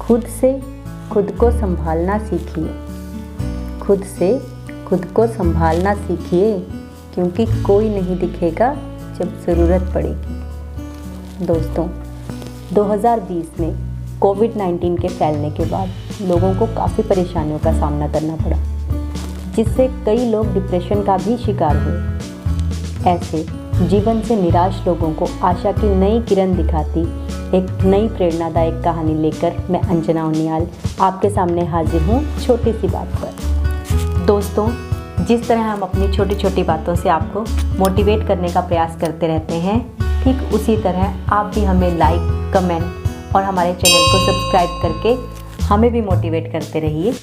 खुद से खुद को संभालना सीखिए। खुद से खुद को संभालना सीखिए, क्योंकि कोई नहीं दिखेगा जब ज़रूरत पड़ेगी। दोस्तों, 2020 में कोविड-19 के फैलने के बाद लोगों को काफ़ी परेशानियों का सामना करना पड़ा, जिससे कई लोग डिप्रेशन का भी शिकार हुए। ऐसे जीवन से निराश लोगों को आशा की नई किरण दिखाती एक नई प्रेरणादायक कहानी लेकर मैं अंजना उनियाल आपके सामने हाजिर हूँ छोटी सी बात पर। दोस्तों, जिस तरह हम अपनी छोटी छोटी बातों से आपको मोटिवेट करने का प्रयास करते रहते हैं, ठीक उसी तरह आप भी हमें लाइक, कमेंट और हमारे चैनल को सब्सक्राइब करके हमें भी मोटिवेट करते रहिए।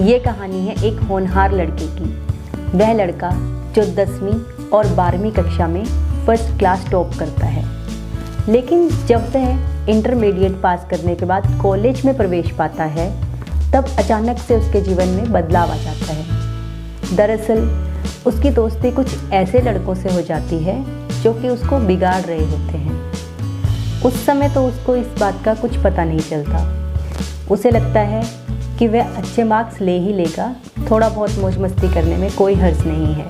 ये कहानी है एक होनहार लड़के की। वह लड़का जो 10वीं और 12वीं कक्षा में फर्स्ट क्लास टॉप करता है, लेकिन जब वह इंटरमीडिएट पास करने के बाद कॉलेज में प्रवेश पाता है, तब अचानक से उसके जीवन में बदलाव आ जाता है। दरअसल उसकी दोस्ती कुछ ऐसे लड़कों से हो जाती है जो कि उसको बिगाड़ रहे होते हैं। उस समय तो उसको इस बात का कुछ पता नहीं चलता। उसे लगता है कि वह अच्छे मार्क्स ले ही लेगा, थोड़ा बहुत मौज मस्ती करने में कोई हर्ज नहीं है।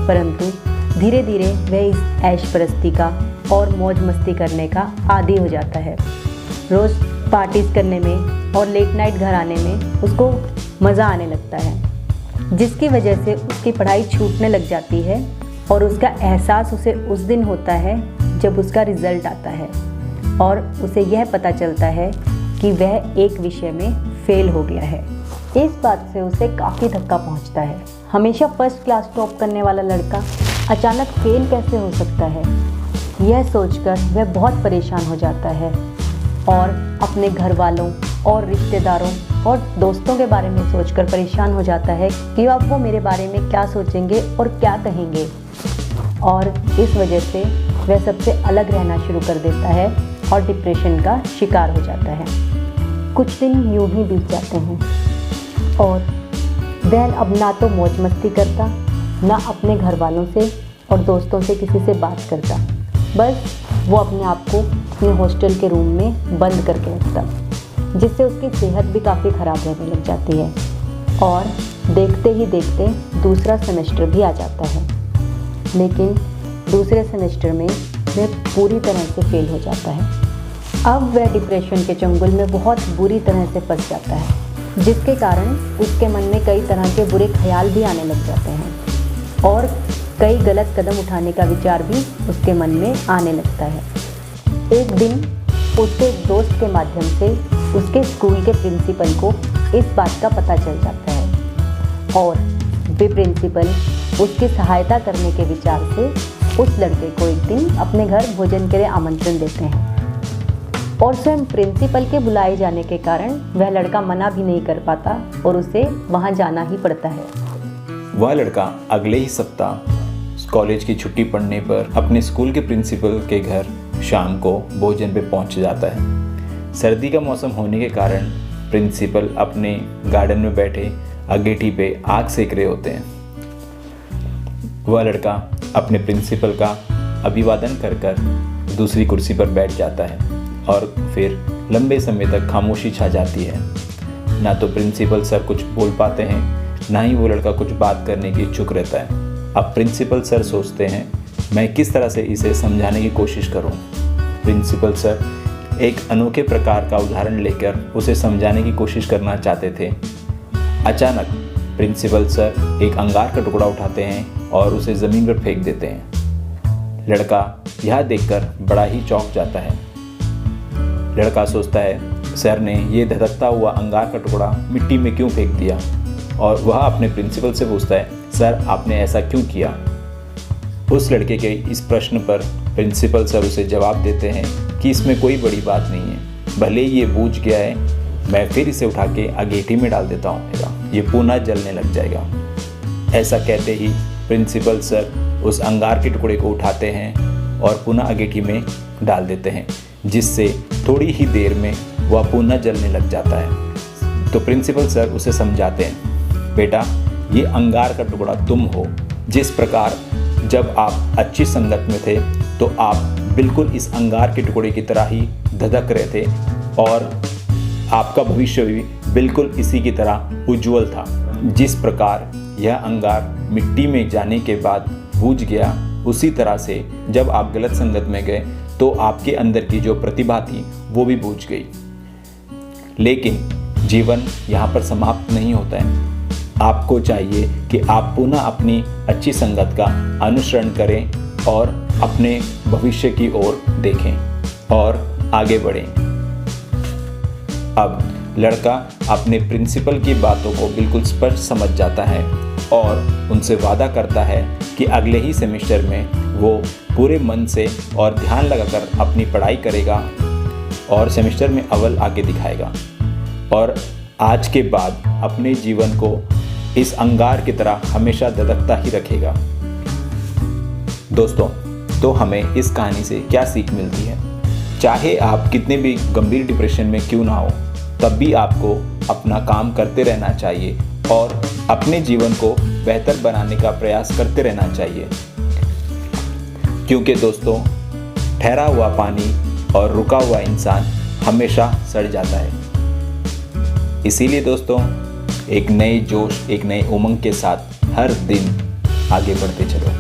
परंतु धीरे धीरे वह इस ऐश परस्ती का और मौज मस्ती करने का आदी हो जाता है। रोज़ पार्टीज करने में और लेट नाइट घर आने में उसको मज़ा आने लगता है, जिसकी वजह से उसकी पढ़ाई छूटने लग जाती है और उसका एहसास उसे उस दिन होता है जब उसका रिज़ल्ट आता है और उसे यह पता चलता है कि वह एक विषय में फेल हो गया है। इस बात से उसे काफ़ी धक्का पहुंचता है। हमेशा फर्स्ट क्लास टॉप करने वाला लड़का अचानक फेल कैसे हो सकता है, यह सोचकर वह बहुत परेशान हो जाता है और अपने घर वालों और रिश्तेदारों और दोस्तों के बारे में सोचकर परेशान हो जाता है कि अब वो मेरे बारे में क्या सोचेंगे और क्या कहेंगे। और इस वजह से वह सबसे अलग रहना शुरू कर देता है और डिप्रेशन का शिकार हो जाता है। कुछ दिन यूं ही बीत जाते हैं और वह अब ना तो मौज मस्ती करता, ना अपने घर वालों से और दोस्तों से किसी से बात करता। बस वो अपने आप को अपने हॉस्टल के रूम में बंद करके रखता, जिससे उसकी सेहत भी काफ़ी ख़राब रहने लग जाती है। और देखते ही देखते दूसरा सेमेस्टर भी आ जाता है, लेकिन दूसरे सेमेस्टर में वह पूरी तरह से फेल हो जाता है। अब वह डिप्रेशन के चंगुल में बहुत बुरी तरह से फंस जाता है, जिसके कारण उसके मन में कई तरह के बुरे ख्याल भी आने लग जाते हैं और कई गलत कदम उठाने का विचार भी उसके मन में आने लगता है। एक दिन उसके दोस्त के माध्यम से उसके स्कूल के प्रिंसिपल को इस बात का पता चल जाता है और वे प्रिंसिपल उसकी सहायता करने के विचार से उस लड़के को एक दिन अपने घर भोजन के लिए आमंत्रण देते हैं। और स्वयं प्रिंसिपल के बुलाए जाने के कारण वह लड़का मना भी नहीं कर पाता और उसे वहां जाना ही पड़ता है। वह लड़का अगले ही सप्ताह कॉलेज की छुट्टी पड़ने पर अपने स्कूल के प्रिंसिपल के घर शाम को भोजन पे पहुंच जाता है। सर्दी का मौसम होने के कारण प्रिंसिपल अपने गार्डन में बैठे अगेठी पे आग सेक रहे होते हैं। वह लड़का अपने प्रिंसिपल का अभिवादन कर दूसरी कुर्सी पर बैठ जाता है और फिर लंबे समय तक खामोशी छा जाती है। ना तो प्रिंसिपल सर कुछ बोल पाते हैं, ना ही वो लड़का कुछ बात करने की इच्छुक रहता है। अब प्रिंसिपल सर सोचते हैं, मैं किस तरह से इसे समझाने की कोशिश करूं। प्रिंसिपल सर एक अनोखे प्रकार का उदाहरण लेकर उसे समझाने की कोशिश करना चाहते थे। अचानक प्रिंसिपल सर एक अंगार का टुकड़ा उठाते हैं और उसे ज़मीन पर फेंक देते हैं। लड़का यह देखकर बड़ा ही चौंक जाता है। लड़का सोचता है, सर ने ये धधकता हुआ अंगार का टुकड़ा मिट्टी में क्यों फेंक दिया, और वह अपने प्रिंसिपल से पूछता है, सर आपने ऐसा क्यों किया। उस लड़के के इस प्रश्न पर प्रिंसिपल सर उसे जवाब देते हैं कि इसमें कोई बड़ी बात नहीं है, भले ही ये बूझ गया है, मैं फिर इसे उठा के अगेठी में डाल देता हूँ, ये पुनः जलने लग जाएगा। ऐसा कहते ही प्रिंसिपल सर उस अंगार के टुकड़े को उठाते हैं और पुनः अगेठी में डाल देते हैं, जिससे थोड़ी ही देर में वह पुनः जलने लग जाता है। तो प्रिंसिपल सर उसे समझाते हैं, बेटा ये अंगार का टुकड़ा तुम हो। जिस प्रकार जब आप अच्छी संगत में थे तो आप बिल्कुल इस अंगार के टुकड़े की तरह ही धधक रहे थे, और आपका भविष्य भी बिल्कुल इसी की तरह उज्जवल था। जिस प्रकार यह अंगार मिट्टी में जाने के बाद बुझ गया, उसी तरह से जब आप गलत संगत में गए तो आपके अंदर की जो प्रतिभा थी वो भी बुझ गई। लेकिन जीवन यहाँ पर समाप्त नहीं होता है। आपको चाहिए कि आप पुनः अपनी अच्छी संगत का अनुसरण करें और अपने भविष्य की ओर देखें और आगे बढ़ें। अब लड़का अपने प्रिंसिपल की बातों को बिल्कुल स्पष्ट समझ जाता है और उनसे वादा करता है कि अगले ही सेमेस्टर में वो पूरे मन से और ध्यान लगाकर अपनी पढ़ाई करेगा और सेमेस्टर में अव्वल आके दिखाएगा और आज के बाद अपने जीवन को इस अंगार की तरह हमेशा धधकता ही रखेगा। दोस्तों, तो हमें इस कहानी से क्या सीख मिलती है? चाहे आप कितने भी गंभीर डिप्रेशन में क्यों ना हो, तब भी आपको अपना काम करते रहना चाहिए और अपने जीवन को बेहतर बनाने का प्रयास करते रहना चाहिए। क्योंकि दोस्तों, ठहरा हुआ पानी और रुका हुआ इंसान हमेशा सड़ जाता है। इसीलिए दोस्तों, एक नए जोश, एक नए उमंग के साथ हर दिन आगे बढ़ते चलो।